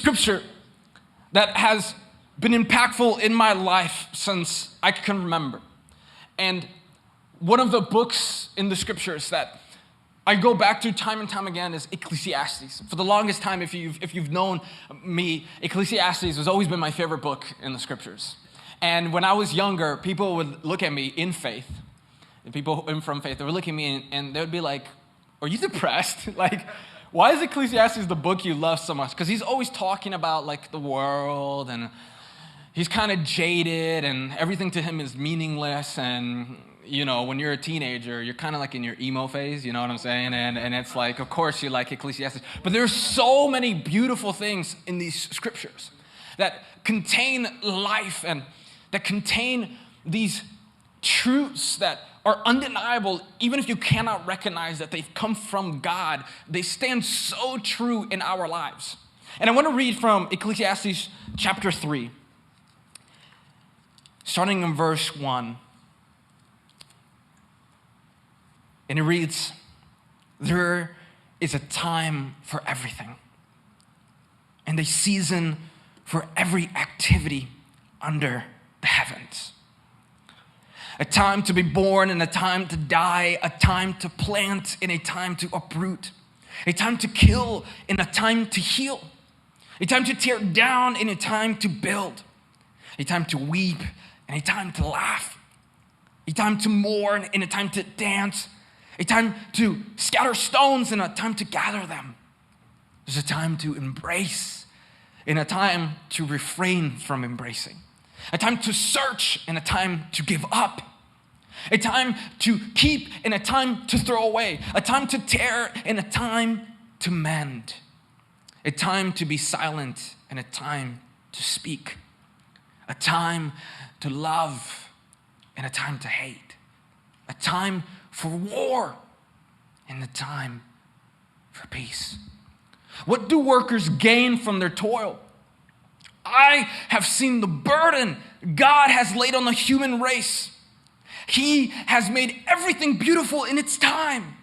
scripture that has been impactful in my life since I can remember. And one of the books in the scriptures that I go back to time and time again is Ecclesiastes. For the longest time, if you've known me, Ecclesiastes has always been my favorite book in the scriptures. And when I was younger, people would look at me in faith, and people from faith, they would look at me and they would be like, are you depressed? Like, why is Ecclesiastes the book you love so much? Because he's always talking about like the world, and he's kind of jaded, and everything to him is meaningless. And you know, when you're a teenager, you're kind of like in your emo phase, you know what I'm saying? And it's like, of course you like Ecclesiastes. But there's so many beautiful things in these scriptures that contain life and that contain these truths that are undeniable, even if you cannot recognize that they've come from God. They stand so true in our lives. And I want to read from Ecclesiastes chapter 3, starting in verse 1. And it reads, there is a time for everything, and a season for every activity under the heavens. A time to be born and a time to die, a time to plant and a time to uproot, a time to kill and a time to heal, a time to tear down and a time to build, a time to weep and a time to laugh, a time to mourn and a time to dance, a time to scatter stones and a time to gather them. There's a time to embrace and a time to refrain from embracing, a time to search and a time to give up, a time to keep and a time to throw away, a time to tear and a time to mend, a time to be silent and a time to speak, a time to love and a time to hate, a time for war and a time for peace. What do workers gain from their toil? I have seen the burden God has laid on the human race. He has made everything beautiful in its time.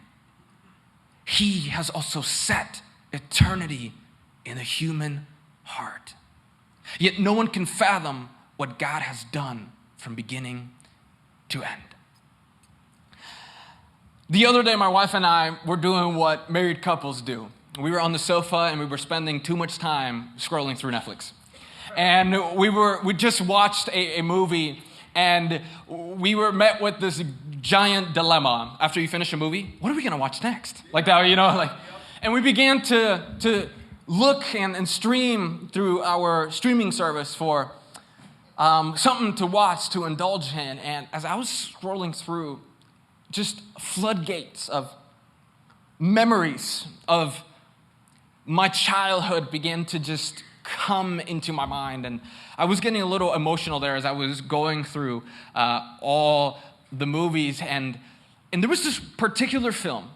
He has also set eternity in the human heart. Yet no one can fathom what God has done from beginning to end. The other day, my wife and I were doing what married couples do. We were on the sofa and we were spending too much time scrolling through Netflix. And we just watched a movie, and we were met with this giant dilemma. After you finish a movie, what are we gonna watch next? Like that, you know, like, and we began to look and stream through our streaming service for something to watch, to indulge in. And as I was scrolling through, just floodgates of memories of my childhood began to just come into my mind. And I was getting a little emotional there as I was going through all the movies. And there was this particular film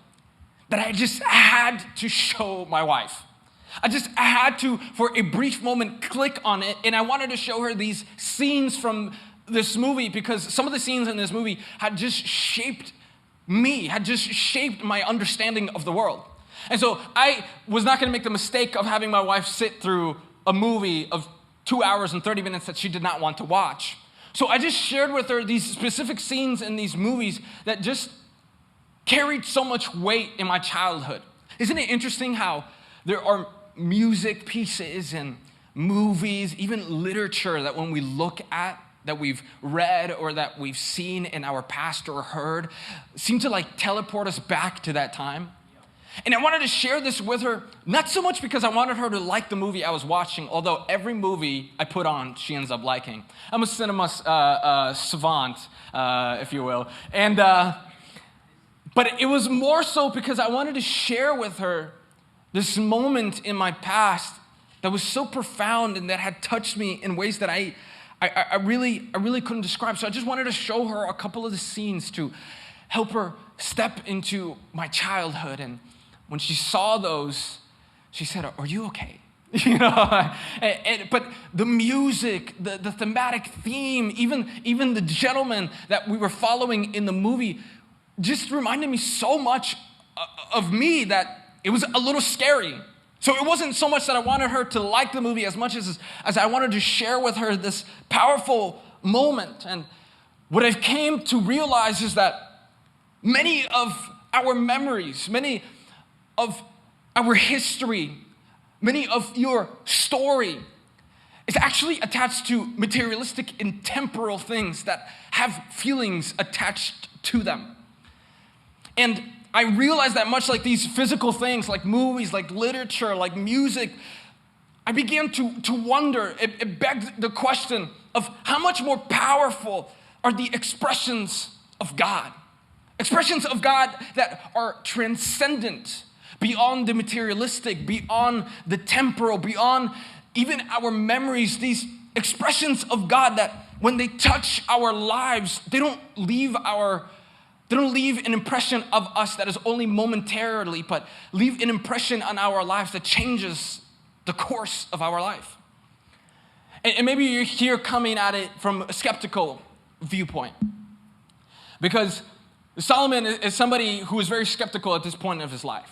that I just had to show my wife. I just had to, for a brief moment, click on it. And I wanted to show her these scenes from this movie, because some of the scenes in this movie had just shaped me, had just shaped my understanding of the world. And so I was not going to make the mistake of having my wife sit through a movie of 2 hours and 30 minutes that she did not want to watch. So I just shared with her these specific scenes in these movies that just carried so much weight in my childhood. Isn't it interesting how there are music pieces and movies, even literature, that when we look at, that we've read or that we've seen in our past or heard, seem to like teleport us back to that time? And I wanted to share this with her, not so much because I wanted her to like the movie I was watching, although every movie I put on, she ends up liking. I'm a cinema savant, if you will. And but it was more so because I wanted to share with her this moment in my past that was so profound and that had touched me in ways that I really couldn't describe. So I just wanted to show her a couple of the scenes to help her step into my childhood. And when she saw those, she said, "Are you okay?" You know, but the music, the thematic theme, even the gentleman that we were following in the movie, just reminded me so much of me that it was a little scary. So it wasn't so much that I wanted her to like the movie as much as I wanted to share with her this powerful moment. And what I've came to realize is that many of our memories, many of our history, many of your story is actually attached to materialistic and temporal things that have feelings attached to them. And I realized that much like these physical things, like movies, like literature, like music, I began to wonder, it begged the question of how much more powerful are the expressions of God. Expressions of God that are transcendent, beyond the materialistic, beyond the temporal, beyond even our memories. These expressions of God that when they touch our lives, they don't leave an impression of us that is only momentarily, but leave an impression on our lives that changes the course of our life. And maybe you're here coming at it from a skeptical viewpoint, because Solomon is somebody who is very skeptical at this point of his life.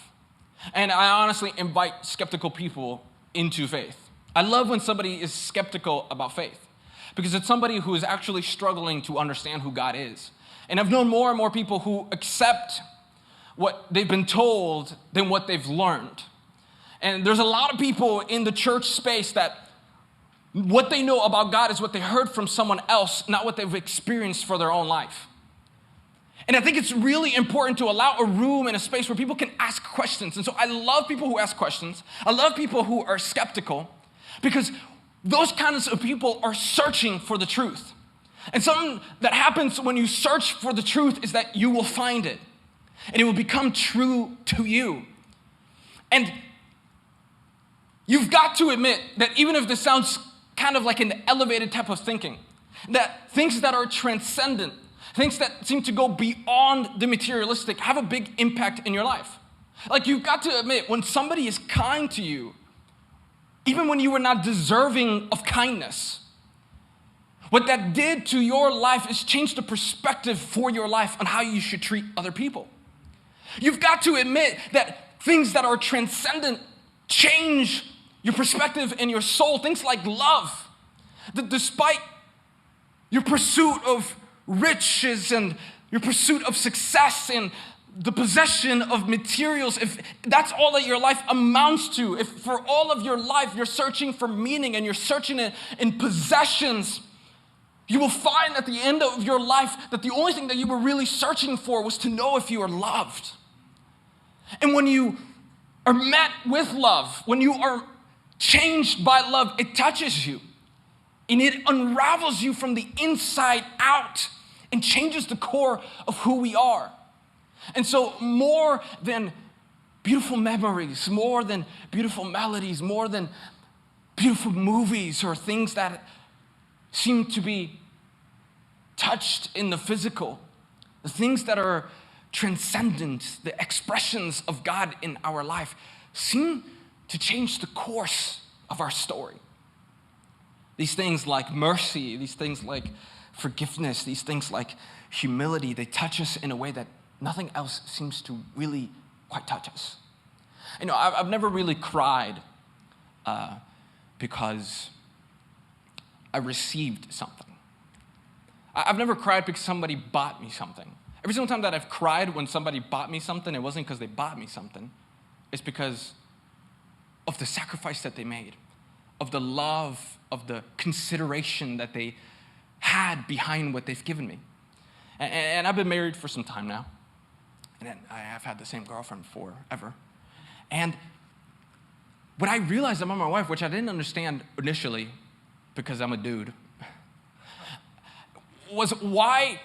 And I honestly invite skeptical people into faith. I love when somebody is skeptical about faith, because it's somebody who is actually struggling to understand who God is. And I've known more and more people who accept what they've been told than what they've learned. And there's a lot of people in the church space that what they know about God is what they heard from someone else, not what they've experienced for their own life. And I think it's really important to allow a room and a space where people can ask questions. And so I love people who ask questions. I love people who are skeptical, because those kinds of people are searching for the truth. And something that happens when you search for the truth is that you will find it, and it will become true to you. And you've got to admit that even if this sounds kind of like an elevated type of thinking, that things that are transcendent, things that seem to go beyond the materialistic, have a big impact in your life. Like, you've got to admit, when somebody is kind to you, even when you were not deserving of kindness, what that did to your life is change the perspective for your life on how you should treat other people. You've got to admit that things that are transcendent change your perspective and your soul. Things like love, that despite your pursuit of riches and your pursuit of success and the possession of materials, if that's all that your life amounts to, if for all of your life you're searching for meaning and you're searching it in possessions, you will find at the end of your life that the only thing that you were really searching for was to know if you are loved. And when you are met with love, when you are changed by love, it touches you and it unravels you from the inside out and changes the core of who we are. And so more than beautiful memories, more than beautiful melodies, more than beautiful movies or things that seem to be touched in the physical, the things that are transcendent, the expressions of God in our life, seem to change the course of our story. These things like mercy, these things like forgiveness, these things like humility, they touch us in a way that nothing else seems to really quite touch us. You know, I've never really cried because I received something. I've never cried because somebody bought me something. Every single time that I've cried when somebody bought me something, it wasn't because they bought me something. It's because of the sacrifice that they made, of the love, of the consideration that they had behind what they've given me. And I've been married for some time now. And I have had the same girlfriend forever. And what I realized about my wife, which I didn't understand initially because I'm a dude, was why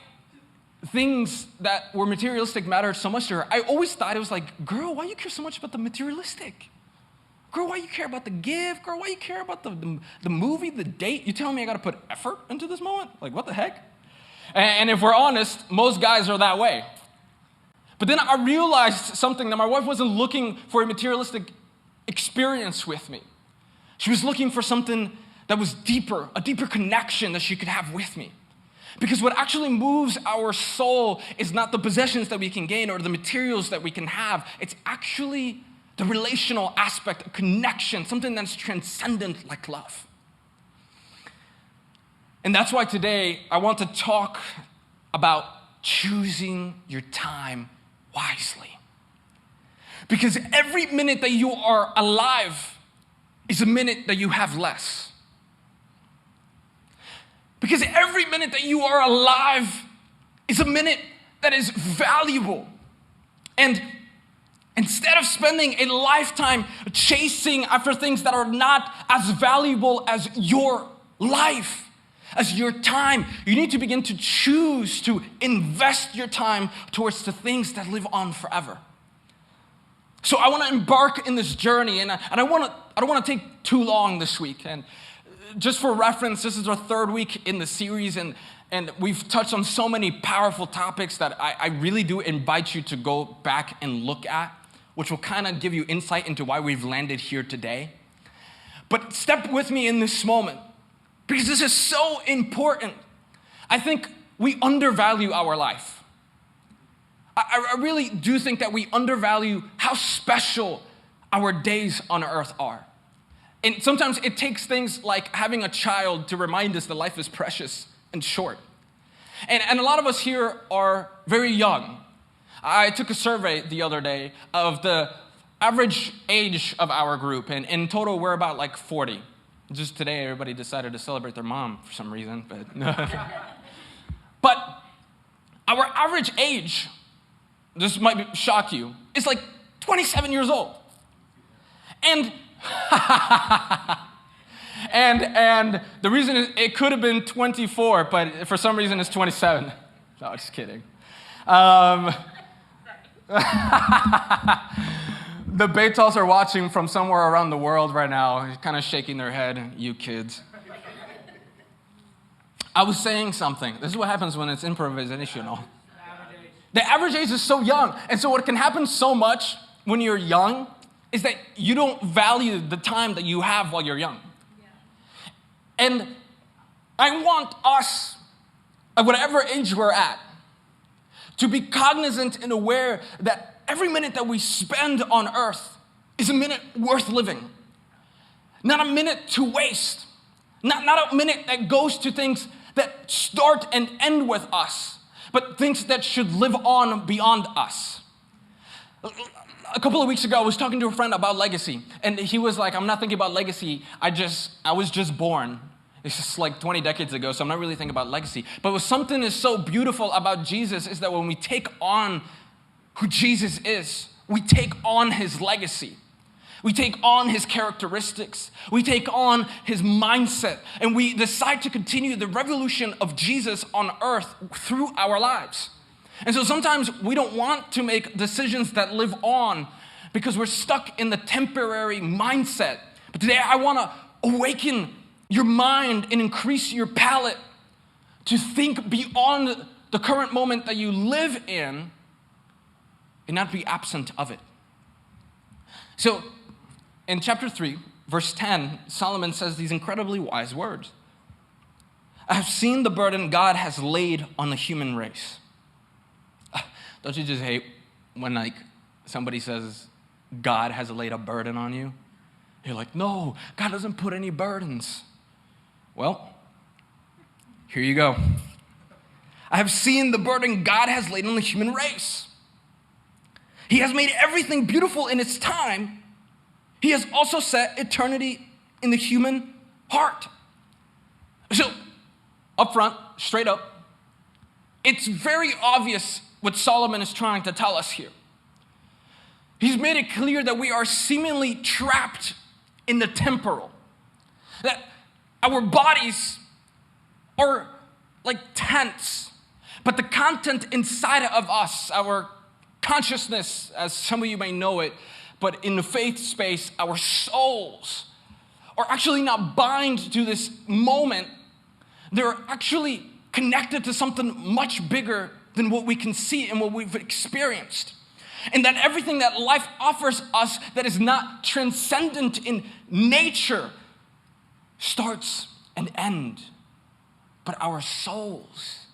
things that were materialistic mattered so much to her. I always thought it was like, girl, why you care so much about the materialistic? Girl, why you care about the gift? Girl, why you care about the movie, the date? You telling me I got to put effort into this moment? Like, what the heck? And if we're honest, most guys are that way. But then I realized something, that my wife wasn't looking for a materialistic experience with me. She was looking for something that was deeper, a deeper connection that she could have with me. Because what actually moves our soul is not the possessions that we can gain or the materials that we can have. It's actually the relational aspect, a connection, something that's transcendent like love. And that's why today I want to talk about choosing your time wisely. Because every minute that you are alive is a minute that you have less. Because every minute that you are alive is a minute that is valuable. And instead of spending a lifetime chasing after things that are not as valuable as your life, as your time, you need to begin to choose to invest your time towards the things that live on forever. So I want to embark in this journey, and I don't want to take too long this week. And just for reference, this is our third week in the series, and we've touched on so many powerful topics that I really do invite you to go back and look at, which will kind of give you insight into why we've landed here today. But step with me in this moment, because this is so important. I think we undervalue our life. I really do think that we undervalue how special our days on earth are. And sometimes it takes things like having a child to remind us that life is precious and short. And a lot of us here are very young. I took a survey the other day of the average age of our group, and in total we're about like 40. Just today everybody decided to celebrate their mom for some reason, but no. But our average age, this might shock you, is like 27 years old. And and the reason is it could have been 24, but for some reason it's 27. No, just kidding. The Betos are watching from somewhere around the world right now, kind of shaking their head, you kids. I was saying something. This is what happens when it's improvisational. The average age is so young. And so what can happen so much when you're young is that you don't value the time that you have while you're young. Yeah. And I want us, at whatever age we're at, to be cognizant and aware that every minute that we spend on earth is a minute worth living. Not a minute to waste. Not a minute that goes to things that start and end with us, but things that should live on beyond us. A couple of weeks ago, I was talking to a friend about legacy, and he was like, I'm not thinking about legacy, I was just born. It's just like 20 decades ago, so I'm not really thinking about legacy. But what something is so beautiful about Jesus is that when we take on who Jesus is, we take on his legacy. We take on his characteristics. We take on his mindset, and we decide to continue the revolution of Jesus on earth through our lives. And so sometimes we don't want to make decisions that live on because we're stuck in the temporary mindset. But today I want to awaken your mind and increase your palate to think beyond the current moment that you live in and not be absent of it. So in chapter 3, verse 10, Solomon says these incredibly wise words. I have seen the burden God has laid on the human race. Don't you just hate when like somebody says God has laid a burden on you? You're like, no, God doesn't put any burdens. Well, here you go. I have seen the burden God has laid on the human race. He has made everything beautiful in its time. He has also set eternity in the human heart. So, up front, straight up, it's very obvious what Solomon is trying to tell us here. He's made it clear that we are seemingly trapped in the temporal. That our bodies are like tents, but the content inside of us, our consciousness, as some of you may know it, but in the faith space, our souls are actually not bind to this moment. They're actually connected to something much bigger than what we can see and what we've experienced. And that everything that life offers us that is not transcendent in nature starts and ends. But our souls,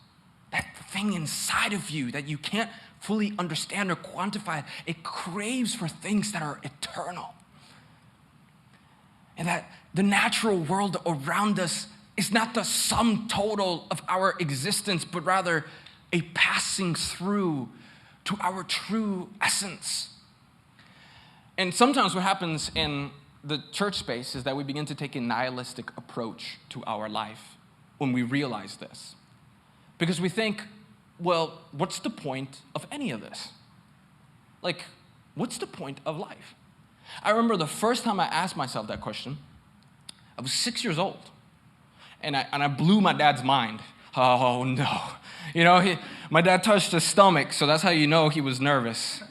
that thing inside of you that you can't fully understand or quantify it. It craves for things that are eternal. And that the natural world around us is not the sum total of our existence, but rather a passing through to our true essence. And sometimes what happens in the church space is that we begin to take a nihilistic approach to our life when we realize this. Because we think, well, what's the point of any of this? Like, what's the point of life? I remember the first time I asked myself that question, I was 6 years old. And I blew my dad's mind. Oh, no. You know, my dad touched his stomach, so that's how you know he was nervous.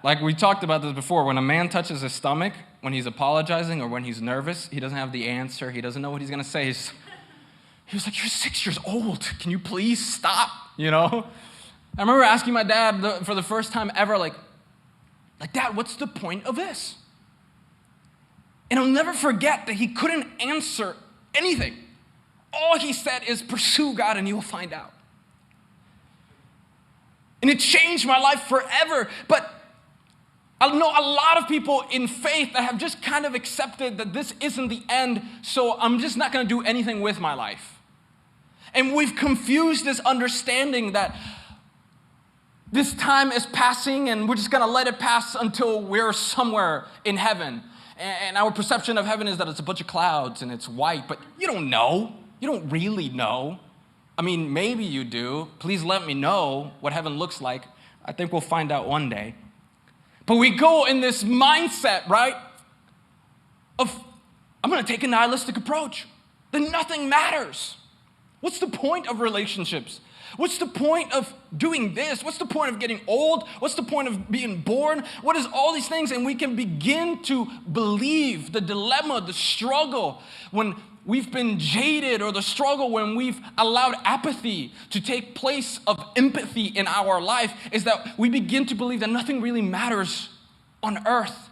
Like we talked about this before, when a man touches his stomach, when he's apologizing or when he's nervous, he doesn't have the answer. He doesn't know what he's going to say. He was like, you're 6 years old. Can you please stop? You know? I remember asking my dad for the first time ever, like, Dad, what's the point of this? And I'll never forget that he couldn't answer anything. All he said is, pursue God and you will find out. And it changed my life forever. But I know a lot of people in faith that have just kind of accepted that this isn't the end, so I'm just not going to do anything with my life. And we've confused this understanding that this time is passing and we're just going to let it pass until we're somewhere in heaven. And our perception of heaven is that it's a bunch of clouds and it's white, but you don't know. You don't really know. I mean, maybe you do. Please let me know what heaven looks like. I think we'll find out one day. But we go in this mindset, right, of I'm going to take a nihilistic approach. Then nothing matters. What's the point of relationships? What's the point of doing this? What's the point of getting old? What's the point of being born? What is all these things? And we can begin to believe the dilemma, the struggle when we've been jaded, or the struggle when we've allowed apathy to take place of empathy in our life, is that we begin to believe that nothing really matters on earth.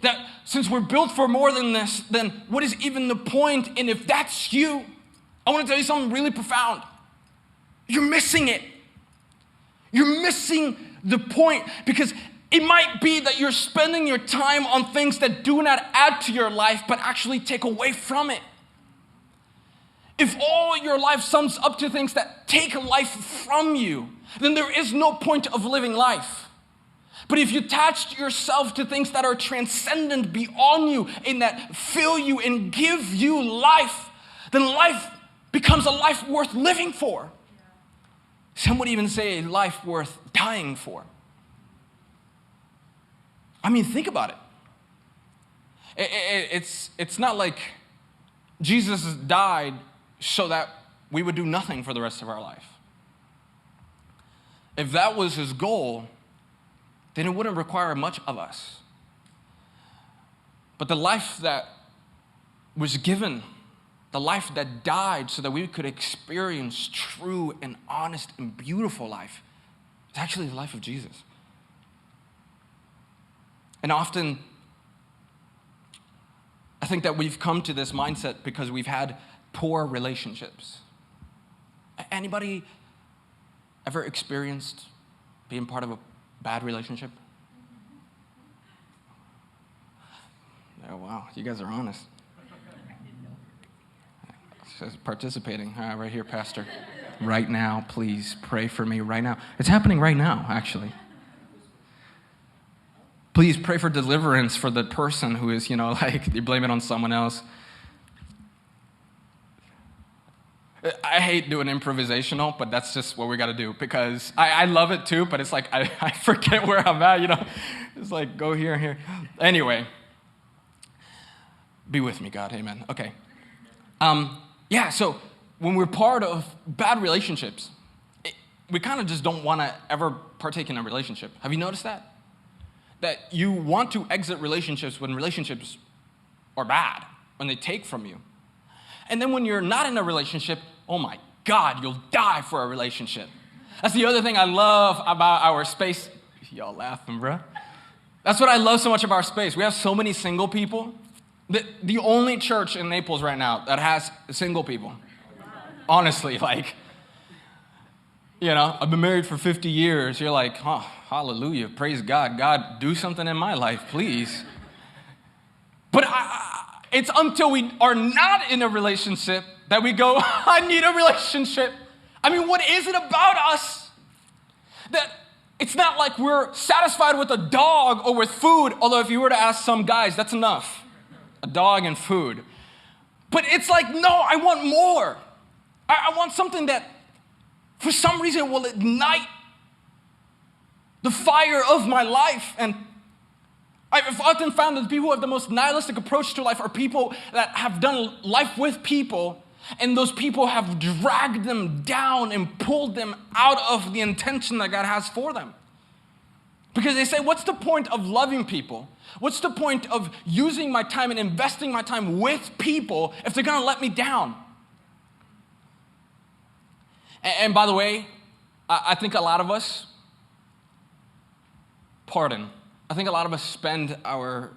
That since we're built for more than this, then what is even the point? And if that's you, I want to tell you something really profound. You're missing it. You're missing the point, because it might be that you're spending your time on things that do not add to your life, but actually take away from it. If all your life sums up to things that take life from you, then there is no point of living life. But if you attach yourself to things that are transcendent beyond you and that fill you and give you life, then life becomes a life worth living for. Some would even say a life worth dying for. I mean, think about it. It's not like Jesus died so that we would do nothing for the rest of our life. If that was his goal, then it wouldn't require much of us. But the life that was given, the life that died so that we could experience true and honest and beautiful life, is actually the life of Jesus. And often, I think that we've come to this mindset because we've had poor relationships. Anybody ever experienced being part of a bad relationship? Oh, wow, you guys are honest. Just participating. Right here, Pastor. Right now, please pray for me right now. It's happening right now, actually. Please pray for deliverance for the person who is, you blame it on someone else. I hate doing improvisational, but that's just what we got to do, because I love it too, but it's like I forget where I'm at, It's like, go here and here. Anyway, be with me, God, amen. Okay. So when we're part of bad relationships, we kind of just don't want to ever partake in a relationship. Have you noticed that? That you want to exit relationships when relationships are bad, when they take from you. And then when you're not in a relationship, oh my God, you'll die for a relationship. That's the other thing I love about our space. Y'all laughing, bro. That's what I love so much about our space. We have so many single people. The only church in Naples right now that has single people. Honestly, I've been married for 50 years. You're like, oh, hallelujah, praise God. God, do something in my life, please. But it's until we are not in a relationship that we go, I need a relationship. I mean, what is it about us that it's not like we're satisfied with a dog or with food, although if you were to ask some guys, that's enough, a dog and food. But it's like, no, I want more. I want something that for some reason will ignite the fire of my life. And I've often found that the people who have the most nihilistic approach to life are people that have done life with people, and those people have dragged them down and pulled them out of the intention that God has for them. Because they say, what's the point of loving people? What's the point of using my time and investing my time with people if they're going to let me down? And by the way, I think a lot of us, I think a lot of us spend our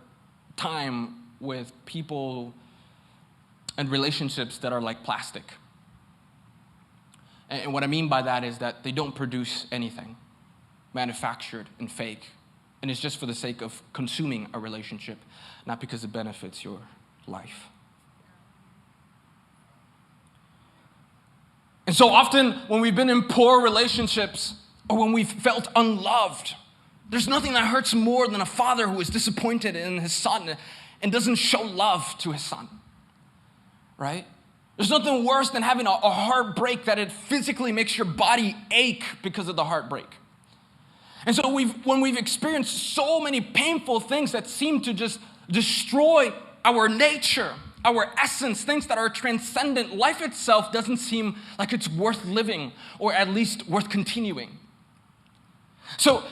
time with people and relationships that are like plastic. And what I mean by that is that they don't produce anything, manufactured and fake. And it's just for the sake of consuming a relationship, not because it benefits your life. And so often when we've been in poor relationships or when we've felt unloved, there's nothing that hurts more than a father who is disappointed in his son and doesn't show love to his son, right? There's nothing worse than having a heartbreak that it physically makes your body ache because of the heartbreak. And so when we've experienced so many painful things that seem to just destroy our nature, our essence, things that are transcendent, life itself doesn't seem like it's worth living or at least worth continuing. So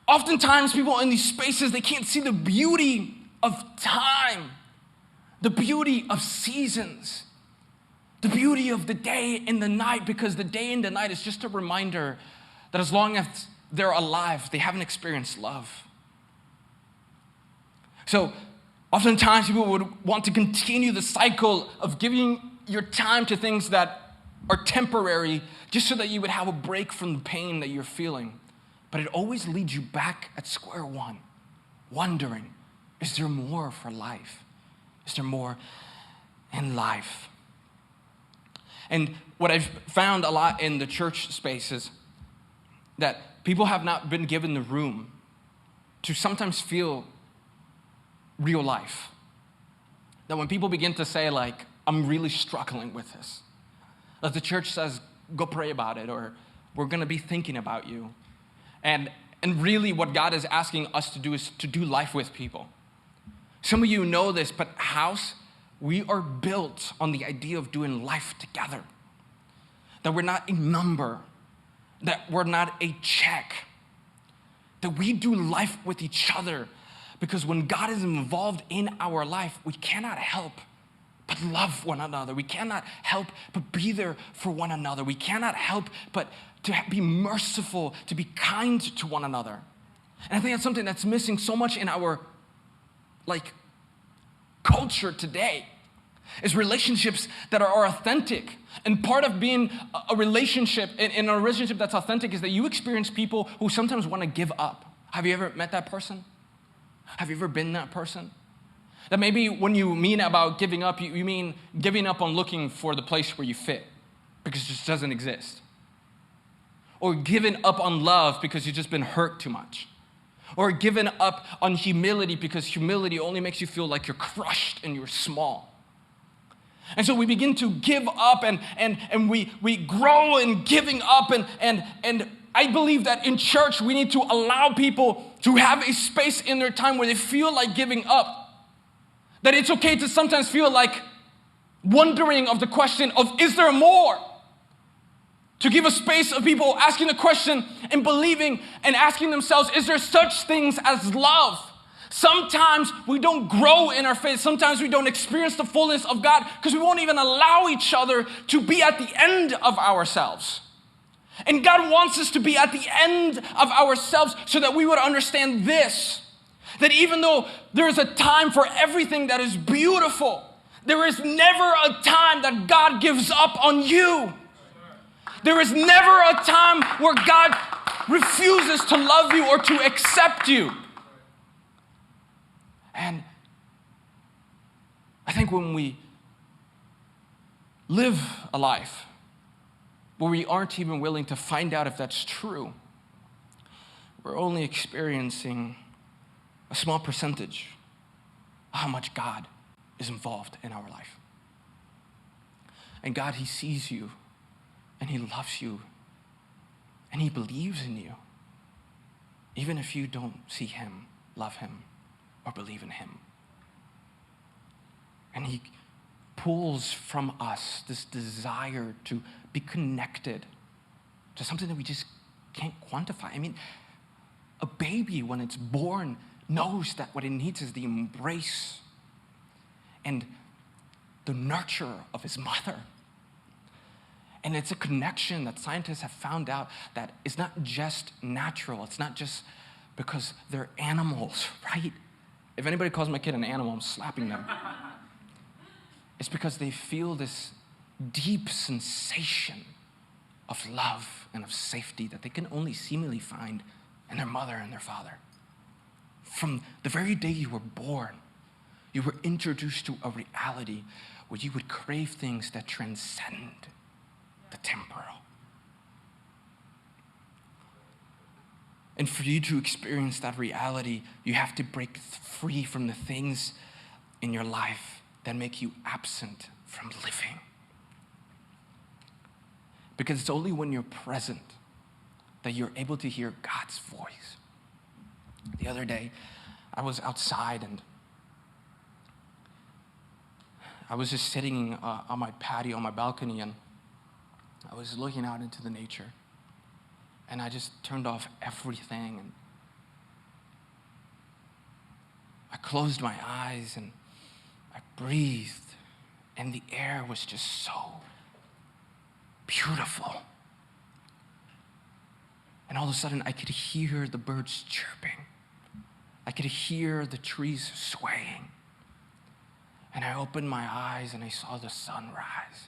oftentimes people in these spaces, they can't see the beauty of time, the beauty of seasons, the beauty of the day and the night, because the day and the night is just a reminder that as long as they're alive, they haven't experienced love. So oftentimes people would want to continue the cycle of giving your time to things that are temporary just so that you would have a break from the pain that you're feeling. But it always leads you back at square one, wondering, is there more for life? Is there more in life? And what I've found a lot in the church space is that people have not been given the room to sometimes feel real life. That when people begin to say, like, I'm really struggling with this, that the church says, go pray about it, or we're going to be thinking about you. And really what God is asking us to do is to do life with people. Some of you know this, but house, we are built on the idea of doing life together. That we're not a number, that we're not a check, that we do life with each other. Because when God is involved in our life, we cannot help but love one another. We cannot help but be there for one another. We cannot help but to be merciful, to be kind to one another. And I think that's something that's missing so much in our culture today, is relationships that are authentic. And part of being a relationship, in a relationship that's authentic, is that you experience people who sometimes want to give up. Have you ever met that person? Have you ever been that person? That maybe when you mean about giving up, you mean giving up on looking for the place where you fit, because it just doesn't exist. Or giving up on love because you've just been hurt too much. Or giving up on humility because humility only makes you feel like you're crushed and you're small. And so we begin to give up and we grow in giving up. And I believe that in church we need to allow people to have a space in their time where they feel like giving up. That it's okay to sometimes feel like wondering of the question of, is there more? To give a space of people asking the question and believing and asking themselves, is there such things as love? Sometimes we don't grow in our faith. Sometimes we don't experience the fullness of God because we won't even allow each other to be at the end of ourselves. And God wants us to be at the end of ourselves so that we would understand this, that even though there is a time for everything that is beautiful, there is never a time that God gives up on you. There is never a time where God refuses to love you or to accept you. And I think when we live a life where we aren't even willing to find out if that's true, we're only experiencing a small percentage of how much God is involved in our life. And God, He sees you, and He loves you, and He believes in you, even if you don't see Him, love Him, or believe in Him. And He pulls from us this desire to be connected to something that we just can't quantify. I mean, a baby, when it's born, knows that what it needs is the embrace and the nurture of his mother. And it's a connection that scientists have found out that is not just natural. It's not just because they're animals, right? If anybody calls my kid an animal, I'm slapping them. It's because they feel this deep sensation of love and of safety that they can only seemingly find in their mother and their father. From the very day you were born, you were introduced to a reality where you would crave things that transcend the temporal. And for you to experience that reality, you have to break free from the things in your life that make you absent from living. Because it's only when you're present that you're able to hear God's voice. The other day, I was outside and I was just sitting on my patio, on my balcony, and I was looking out into the nature. And I just turned off everything, and I closed my eyes and I breathed, and the air was just so beautiful. And all of a sudden, I could hear the birds chirping. I could hear the trees swaying. And I opened my eyes and I saw the sun rise.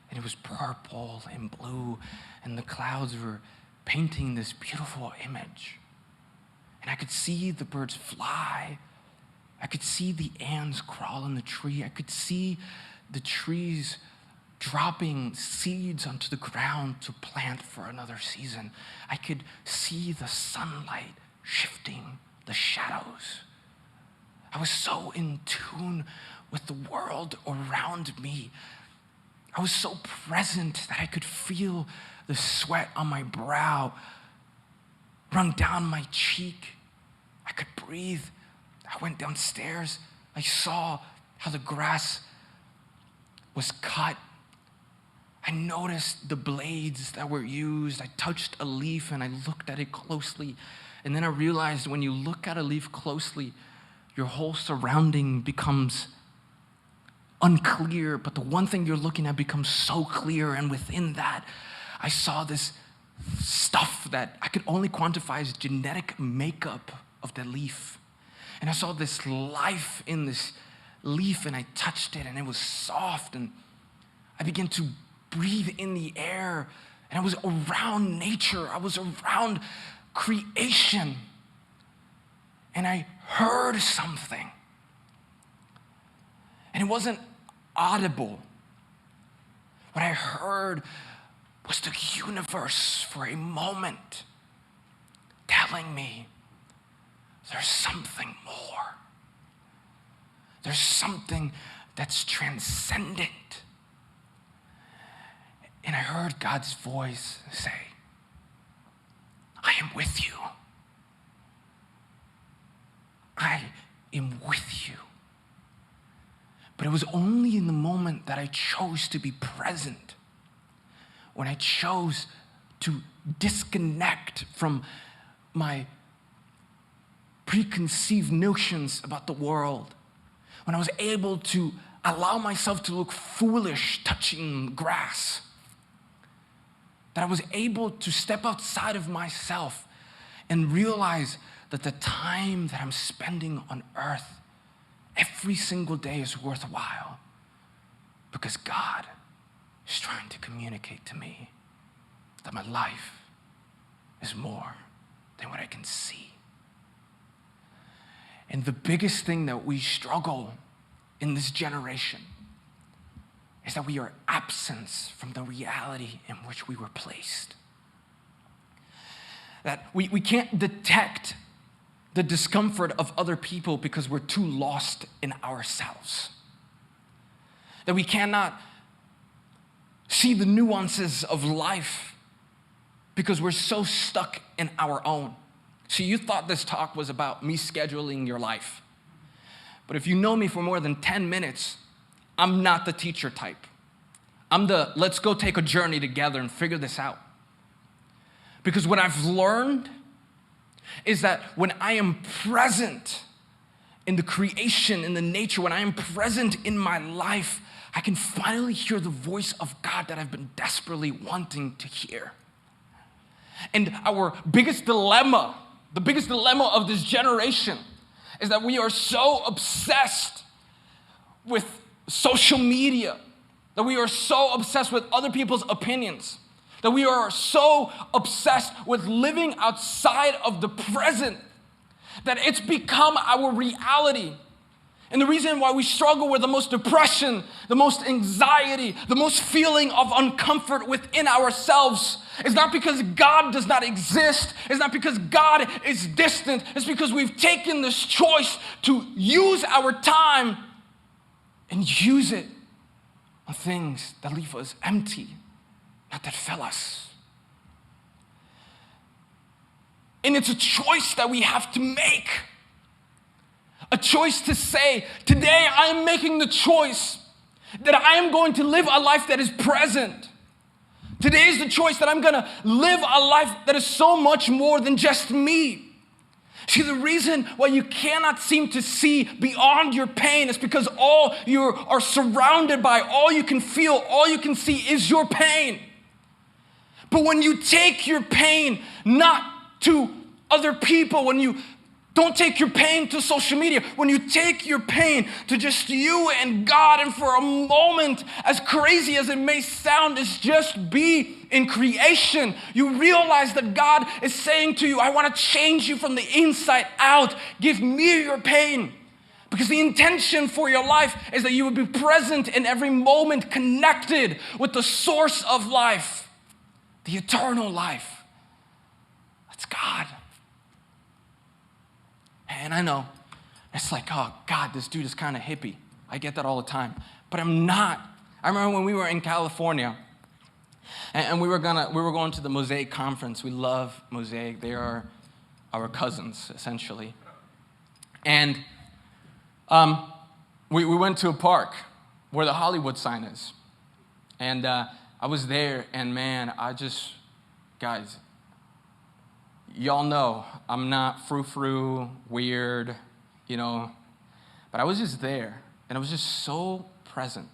And it was purple and blue, and the clouds were painting this beautiful image. And I could see the birds fly. I could see the ants crawl in the tree. I could see the trees dropping seeds onto the ground to plant for another season. I could see the sunlight shifting the shadows. I was so in tune with the world around me. I was so present that I could feel the sweat on my brow run down my cheek. I could breathe. I went downstairs. I saw how the grass was cut. I noticed the blades that were used. I touched a leaf and I looked at it closely. And then I realized when you look at a leaf closely, your whole surrounding becomes unclear, but the one thing you're looking at becomes so clear. And within that, I saw this stuff that I could only quantify as genetic makeup of the leaf. And I saw this life in this leaf, and I touched it, and it was soft, and I began to breathe in the air, and I was around nature. I was around creation, and I heard something. And it wasn't audible. What I heard was the universe for a moment telling me there's something more. There's something that's transcendent. And I heard God's voice say, I am with you. I am with you. But it was only in the moment that I chose to be present, when I chose to disconnect from my preconceived notions about the world, when I was able to allow myself to look foolish touching grass, that I was able to step outside of myself and realize that the time that I'm spending on earth every single day is worthwhile because God is trying to communicate to me that my life is more than what I can see. And the biggest thing that we struggle in this generation is that we are absent from the reality in which we were placed. That we can't detect the discomfort of other people because we're too lost in ourselves. That we cannot see the nuances of life because we're so stuck in our own. So you thought this talk was about me scheduling your life. But if you know me for more than 10 minutes, I'm not the teacher type. I'm the let's go take a journey together and figure this out. Because what I've learned is that when I am present in the creation, in the nature, when I am present in my life, I can finally hear the voice of God that I've been desperately wanting to hear. And our biggest dilemma, the biggest dilemma of this generation is that we are so obsessed with social media, that we are so obsessed with other people's opinions, that we are so obsessed with living outside of the present, that it's become our reality. And the reason why we struggle with the most depression, the most anxiety, the most feeling of uncomfort within ourselves is not because God does not exist. It's not because God is distant. It's because we've taken this choice to use our time and use it on things that leave us empty, not that fill us. And it's a choice that we have to make. A choice to say, today I am making the choice that I am going to live a life that is present. Today is the choice that I'm going to live a life that is so much more than just me. See, the reason why you cannot seem to see beyond your pain is because all you are surrounded by, all you can feel, all you can see is your pain. But when you take your pain not to other people, when you don't take your pain to social media, when you take your pain to just you and God, and for a moment, as crazy as it may sound, is just be in creation, you realize that God is saying to you, I want to change you from the inside out. Give me your pain. Because the intention for your life is that you would be present in every moment, connected with the source of life, the eternal life. That's God. And I know, it's like, oh, God, this dude is kind of hippie. I get that all the time. But I'm not. I remember when we were in California, and we were going to the Mosaic conference. We love Mosaic. They are our cousins, essentially. And we went to a park where the Hollywood sign is. And I was there, and man, guys, y'all know I'm not frou-frou, weird, but I was just there, and I was just so present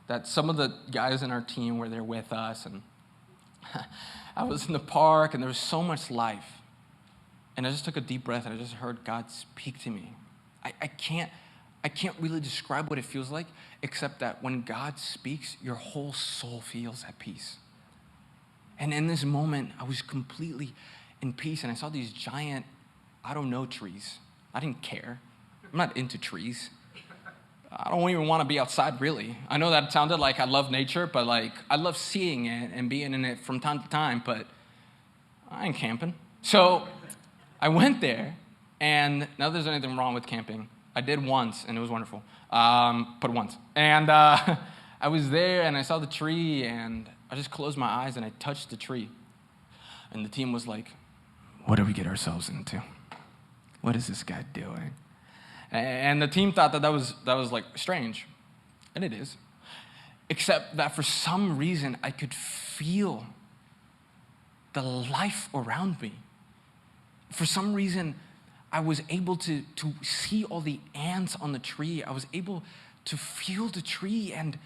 that some of the guys in our team were there with us, and I was in the park, and there was so much life, and I just took a deep breath, and I just heard God speak to me. I can't really describe what it feels like, except that when God speaks, your whole soul feels at peace. And in this moment, I was completely in peace, and I saw these giant, I don't know, trees. I didn't care. I'm not into trees. I don't even want to be outside, really. I know that sounded like I love nature, but I love seeing it and being in it from time to time, but I ain't camping. So I went there, and not that there's anything wrong with camping. I did once, and it was wonderful, but once. And I was there, and I saw the tree, and I just closed my eyes, and I touched the tree. And the team was like, what did we get ourselves into? What is this guy doing? And the team thought that was like strange. And it is. Except that for some reason, I could feel the life around me. For some reason, I was able to see all the ants on the tree. I was able to feel the tree. And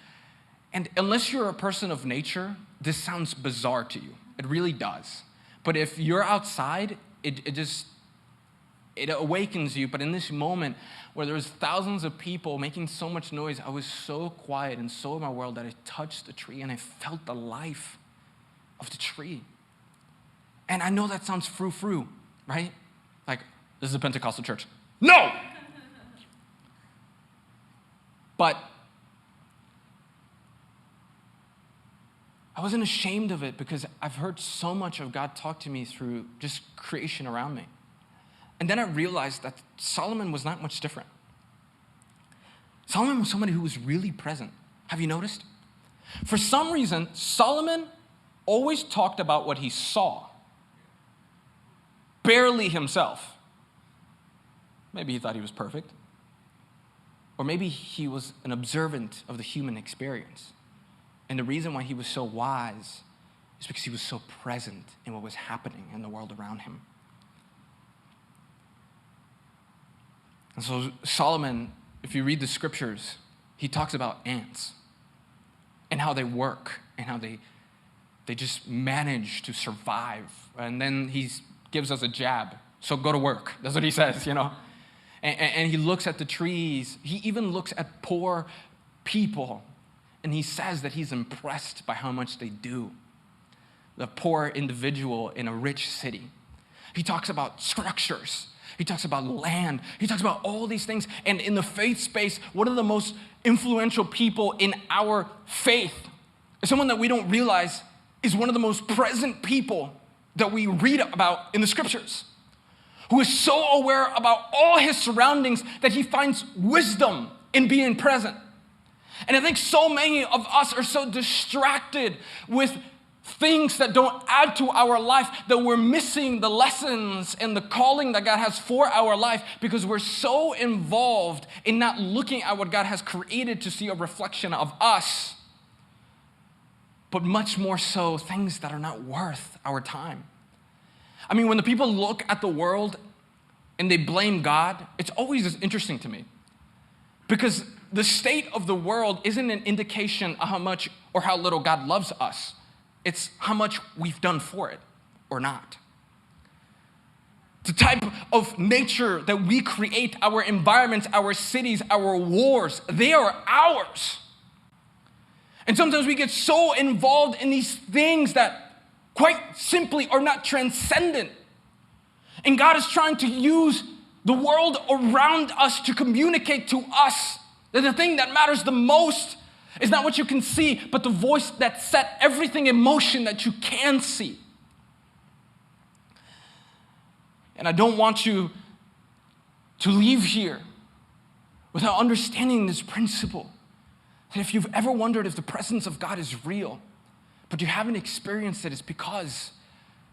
unless you're a person of nature, this sounds bizarre to you. It really does. But if you're outside, it awakens you. But in this moment where there was thousands of people making so much noise, I was so quiet and so in my world that I touched the tree and I felt the life of the tree. And I know that sounds frou-frou, right? Like, this is a Pentecostal church. No! But I wasn't ashamed of it because I've heard so much of God talk to me through just creation around me. And then I realized that Solomon was not much different. Solomon was somebody who was really present. Have you noticed? For some reason, Solomon always talked about what he saw, barely himself. Maybe he thought he was perfect. Or maybe he was an observant of the human experience. And the reason why he was so wise is because he was so present in what was happening in the world around him. And so Solomon, if you read the scriptures, he talks about ants and how they work and how they just manage to survive. And then he gives us a jab. So go to work. That's what he says, And he looks at the trees. He even looks at poor people. And he says that he's impressed by how much they do. The poor individual in a rich city. He talks about structures. He talks about land. He talks about all these things. And in the faith space, one of the most influential people in our faith is someone that we don't realize is one of the most present people that we read about in the scriptures, who is so aware about all his surroundings that he finds wisdom in being present. And I think so many of us are so distracted with things that don't add to our life that we're missing the lessons and the calling that God has for our life because we're so involved in not looking at what God has created to see a reflection of us, but much more so things that are not worth our time. I mean, when the people look at the world and they blame God, it's always interesting to me because the state of the world isn't an indication of how much or how little God loves us. It's how much we've done for it or not. The type of nature that we create, our environments, our cities, our wars, they are ours. And sometimes we get so involved in these things that quite simply are not transcendent. And God is trying to use the world around us to communicate to us that the thing that matters the most is not what you can see, but the voice that set everything in motion that you can see. And I don't want you to leave here without understanding this principle. That if you've ever wondered if the presence of God is real, but you haven't experienced it, it's because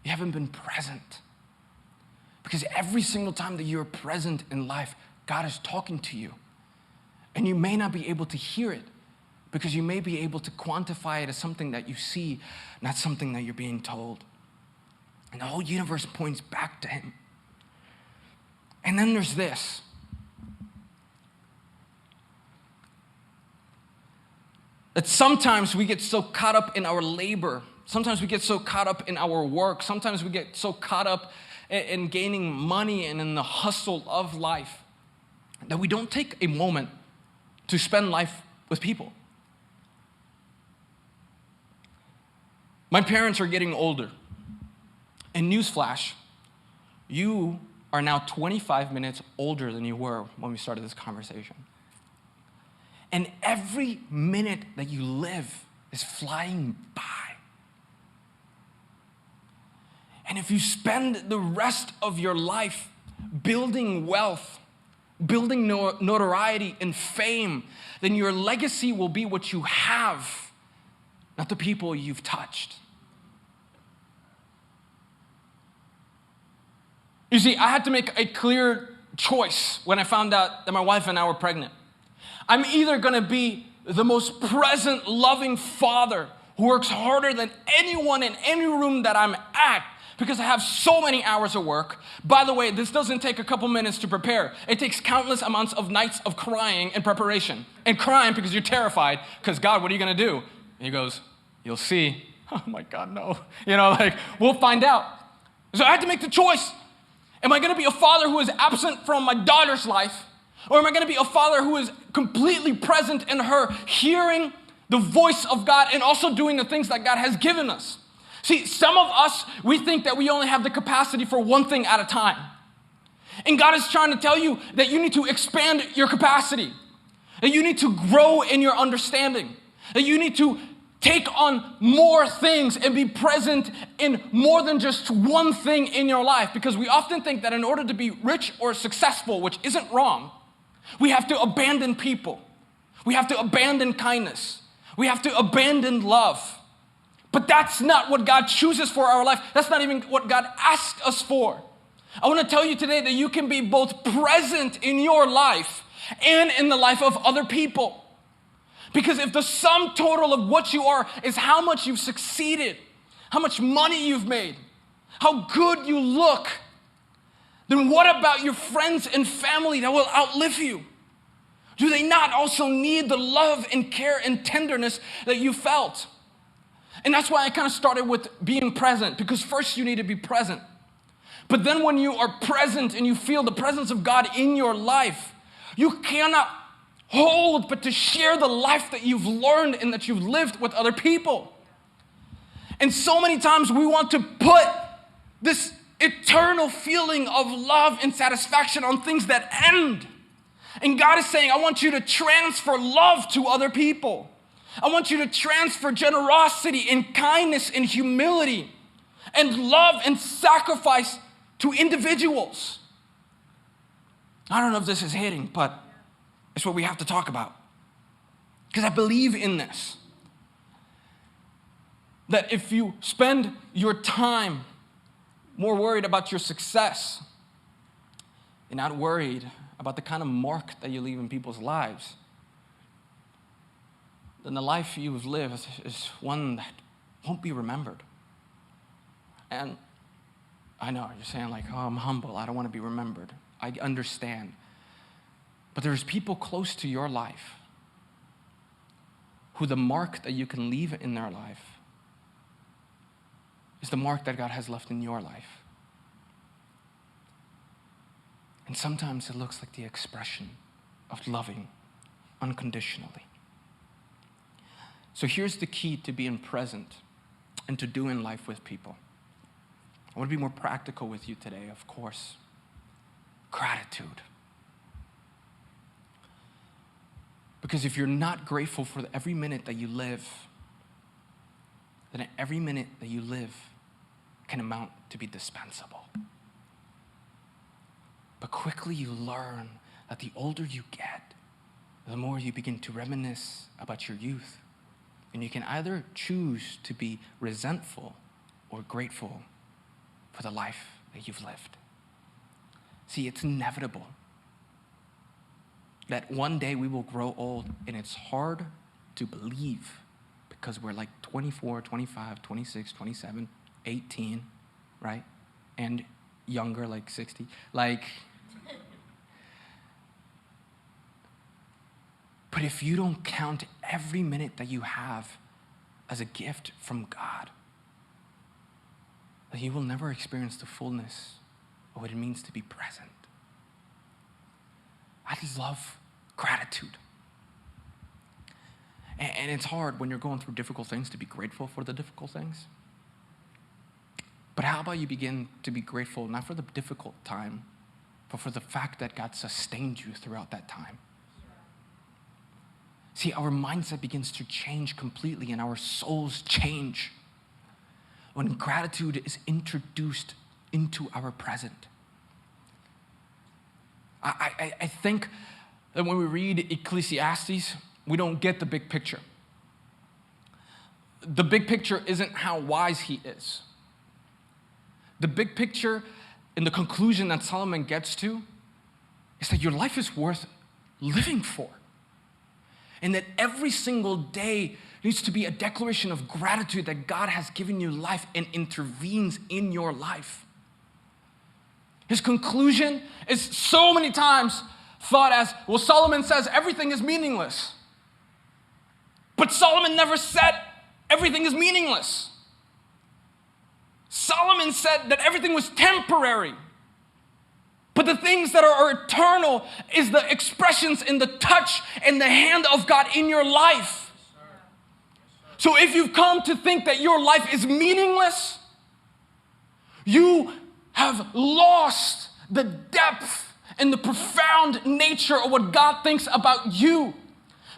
you haven't been present. Because every single time that you're present in life, God is talking to you. And you may not be able to hear it, because you may be able to quantify it as something that you see, not something that you're being told. And the whole universe points back to him. And then there's this. That sometimes we get so caught up in our labor. Sometimes we get so caught up in our work. Sometimes we get so caught up in gaining money and in the hustle of life that we don't take a moment to spend life with people. My parents are getting older. And newsflash, you are now 25 minutes older than you were when we started this conversation. And every minute that you live is flying by. And if you spend the rest of your life building wealth, building notoriety and fame, then your legacy will be what you have, not the people you've touched. You see, I had to make a clear choice when I found out that my wife and I were pregnant. I'm either going to be the most present, loving father who works harder than anyone in any room that I'm at because I have so many hours of work. By the way, this doesn't take a couple minutes to prepare. It takes countless amounts of nights of crying and preparation. And crying because you're terrified because, God, what are you going to do? And he goes, you'll see. Oh my God, no. We'll find out. So I had to make the choice. Am I going to be a father who is absent from my daughter's life? Or am I going to be a father who is completely present in her, hearing the voice of God and also doing the things that God has given us? See, some of us, we think that we only have the capacity for one thing at a time. And God is trying to tell you that you need to expand your capacity, that you need to grow in your understanding, that you need to take on more things and be present in more than just one thing in your life. Because we often think that in order to be rich or successful, which isn't wrong, we have to abandon people. We have to abandon kindness. We have to abandon love. But that's not what God chooses for our life. That's not even what God asked us for. I want to tell you today that you can be both present in your life and in the life of other people. Because if the sum total of what you are is how much you've succeeded, how much money you've made, how good you look, then what about your friends and family that will outlive you? Do they not also need the love and care and tenderness that you felt? And that's why I kind of started with being present, because first you need to be present. But then when you are present and you feel the presence of God in your life, you cannot hold but to share the life that you've learned and that you've lived with other people. And so many times we want to put this eternal feeling of love and satisfaction on things that end. And God is saying, I want you to transfer love to other people. I want you to transfer generosity and kindness and humility and love and sacrifice to individuals. I don't know if this is hitting, but it's what we have to talk about. Because I believe in this. That if you spend your time more worried about your success and not worried about the kind of mark that you leave in people's lives, then the life you've lived is one that won't be remembered. And I know, you're saying like, oh, I'm humble. I don't want to be remembered. I understand. But there's people close to your life who the mark that you can leave in their life is the mark that God has left in your life. And sometimes it looks like the expression of loving unconditionally. So here's the key to being present and to doing life with people. I want to be more practical with you today, of course. Gratitude. Because if you're not grateful for every minute that you live, then every minute that you live can amount to be dispensable. But quickly you learn that the older you get, the more you begin to reminisce about your youth. And you can either choose to be resentful or grateful for the life that you've lived. See, it's inevitable that one day we will grow old, and it's hard to believe because we're like 24, 25, 26, 27, 18, right? And younger, like 60. But if you don't count every minute that you have as a gift from God, then you will never experience the fullness of what it means to be present. I love gratitude. And it's hard when you're going through difficult things to be grateful for the difficult things. But how about you begin to be grateful, not for the difficult time, but for the fact that God sustained you throughout that time. See, our mindset begins to change completely and our souls change when gratitude is introduced into our present. I think that when we read Ecclesiastes, we don't get the big picture. The big picture isn't how wise he is. The big picture and the conclusion that Solomon gets to is that your life is worth living for. And that every single day needs to be a declaration of gratitude that God has given you life and intervenes in your life. His conclusion is so many times thought as, well, Solomon says everything is meaningless. But Solomon never said everything is meaningless. Solomon said that everything was temporary. But the things that are eternal is the expressions and the touch and the hand of God in your life. So if you've come to think that your life is meaningless, you have lost the depth and the profound nature of what God thinks about you.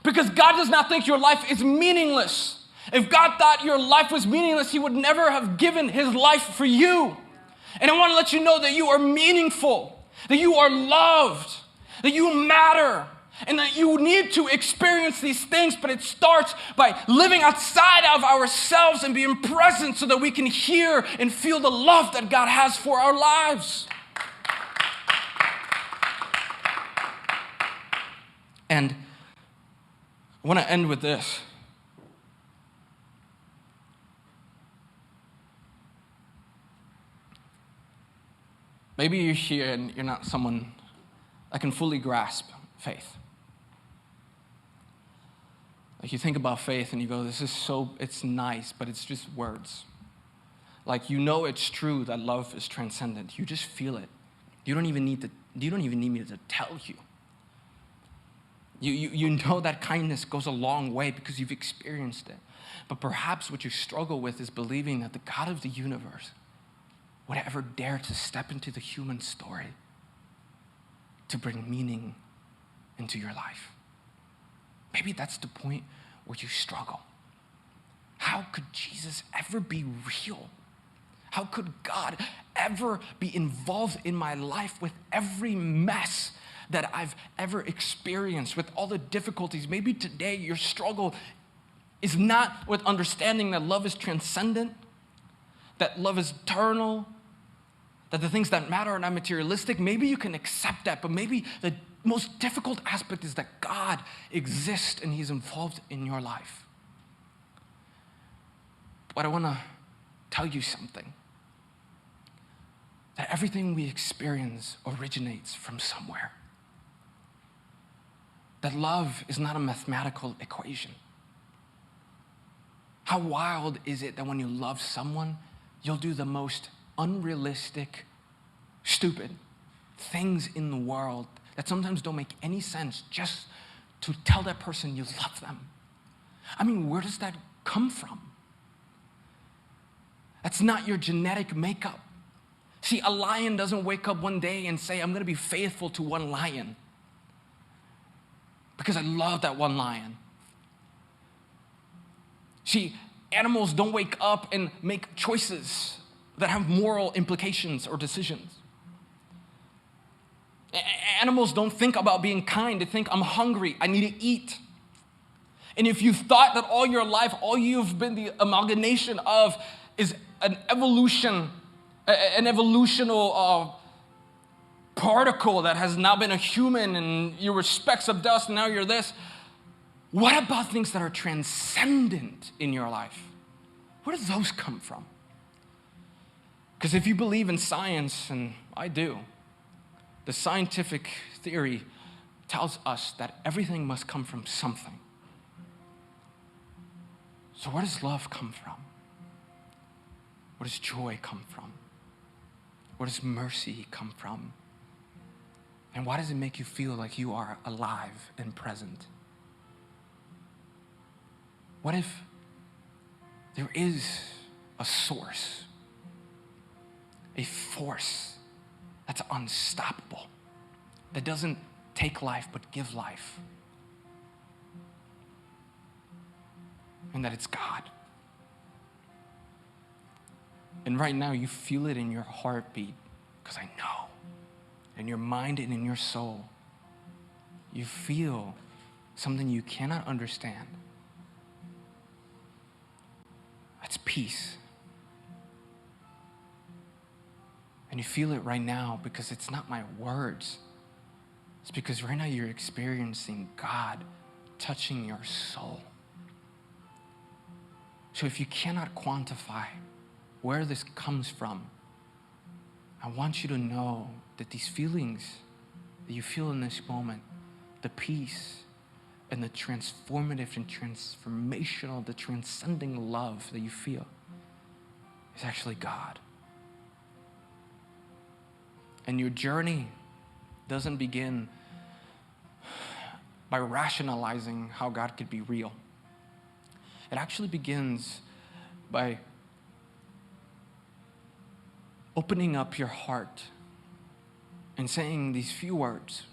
Because God does not think your life is meaningless. If God thought your life was meaningless, he would never have given his life for you. And I want to let you know that you are meaningful, that you are loved, that you matter, and that you need to experience these things, but it starts by living outside of ourselves and being present so that we can hear and feel the love that God has for our lives. And I want to end with this. Maybe you're here and you're not someone that can fully grasp faith. Like you think about faith and you go, it's nice, but it's just words. Like you know it's true that love is transcendent. You just feel it. You don't even need me to tell you. You know that kindness goes a long way because you've experienced it. But perhaps what you struggle with is believing that the God of the universe would ever dare to step into the human story to bring meaning into your life. Maybe that's the point where you struggle. How could Jesus ever be real? How could God ever be involved in my life with every mess that I've ever experienced, with all the difficulties? Maybe today your struggle is not with understanding that love is transcendent, that love is eternal, that the things that matter are not materialistic. Maybe you can accept that, but maybe the most difficult aspect is that God exists and he's involved in your life. But I want to tell you something. That everything we experience originates from somewhere. That love is not a mathematical equation. How wild is it that when you love someone, you'll do the most unrealistic, stupid things in the world that sometimes don't make any sense just to tell that person you love them? I mean, where does that come from? That's not your genetic makeup. See, a lion doesn't wake up one day and say, I'm going to be faithful to one lion because I love that one lion. See, animals don't wake up and make choices that have moral implications or decisions. Animals don't think about being kind. They think, I'm hungry, I need to eat. And if you've thought that all your life, all you've been the amalgamation of is an evolutional particle that has now been a human and you were specks of dust and now you're this, what about things that are transcendent in your life? Where do those come from? Because if you believe in science, and I do, the scientific theory tells us that everything must come from something. So where does love come from? Where does joy come from? Where does mercy come from? And why does it make you feel like you are alive and present? What if there is a source, a force that's unstoppable, that doesn't take life but give life? And that it's God. And right now you feel it in your heartbeat, because I know, in your mind and in your soul, you feel something you cannot understand. That's peace. And you feel it right now because it's not my words. It's because right now you're experiencing God touching your soul. So if you cannot quantify where this comes from, I want you to know that these feelings that you feel in this moment, the peace and the transformative and transformational, the transcending love that you feel is actually God. And your journey doesn't begin by rationalizing how God could be real. It actually begins by opening up your heart and saying these few words.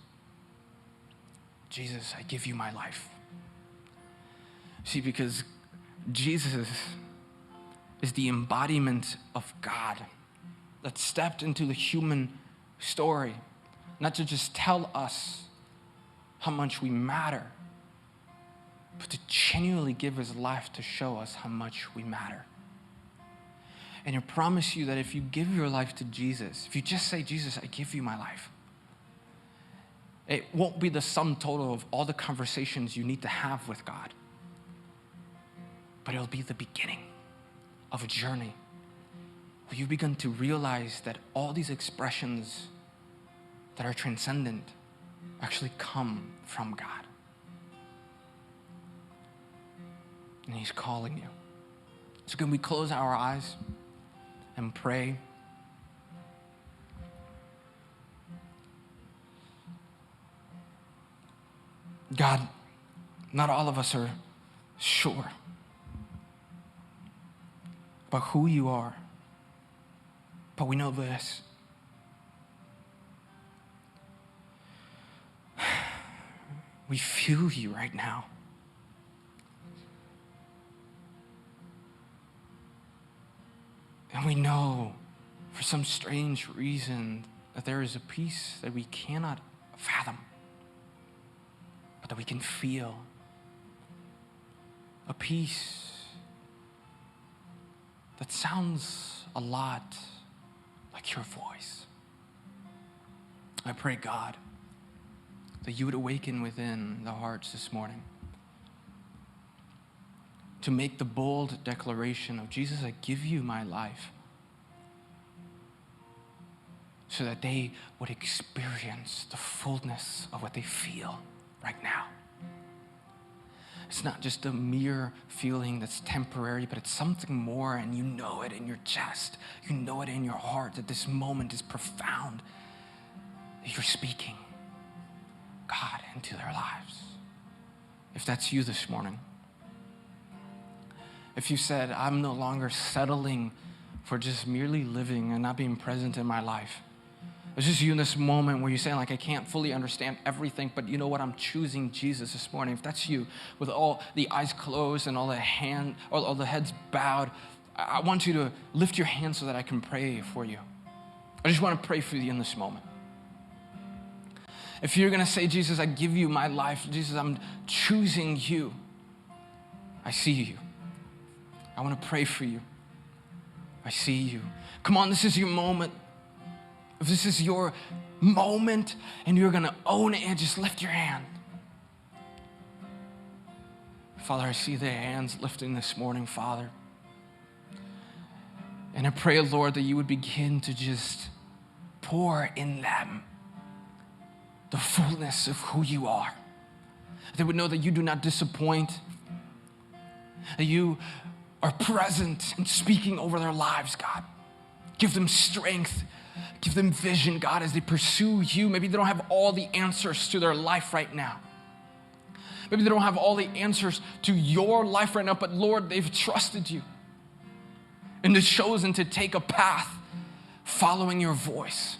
Jesus, I give you my life. See, because Jesus is the embodiment of God that stepped into the human story, not to just tell us how much we matter, but to genuinely give his life to show us how much we matter. And I promise you that if you give your life to Jesus, if you just say, Jesus, I give you my life, it won't be the sum total of all the conversations you need to have with God, but it'll be the beginning of a journey where you begin to realize that all these expressions that are transcendent actually come from God. And he's calling you. So can we close our eyes and pray? God, not all of us are sure about who you are, but we know this. We feel you right now. And we know for some strange reason that there is a peace that we cannot fathom, but that we can feel. A peace that sounds a lot like your voice. I pray, God, that you would awaken within the hearts this morning to make the bold declaration of, Jesus, I give you my life, so that they would experience the fullness of what they feel right now. It's not just a mere feeling that's temporary, but it's something more, and you know it in your chest. You know it in your heart that this moment is profound. You're speaking God into their lives. If that's you this morning, if you said, I'm no longer settling for just merely living and not being present in my life. It's just you in this moment where you're saying, like, I can't fully understand everything, but you know what? I'm choosing Jesus this morning. If that's you, with all the eyes closed and all the heads bowed, I want you to lift your hand so that I can pray for you. I just want to pray for you in this moment. If you're going to say, Jesus, I give you my life. Jesus, I'm choosing you. I see you. I want to pray for you. I see you. Come on, this is your moment. If this is your moment and you're going to own it, just lift your hand. Father, I see the hands lifting this morning, Father. And I pray, Lord, that you would begin to just pour in them the fullness of who you are. They would know that you do not disappoint, that you are present and speaking over their lives, God. Give them strength. Give them vision, God, as they pursue you. Maybe they don't have all the answers to their life right now. Maybe they don't have all the answers to your life right now, but Lord, they've trusted you and they've chosen to take a path following your voice.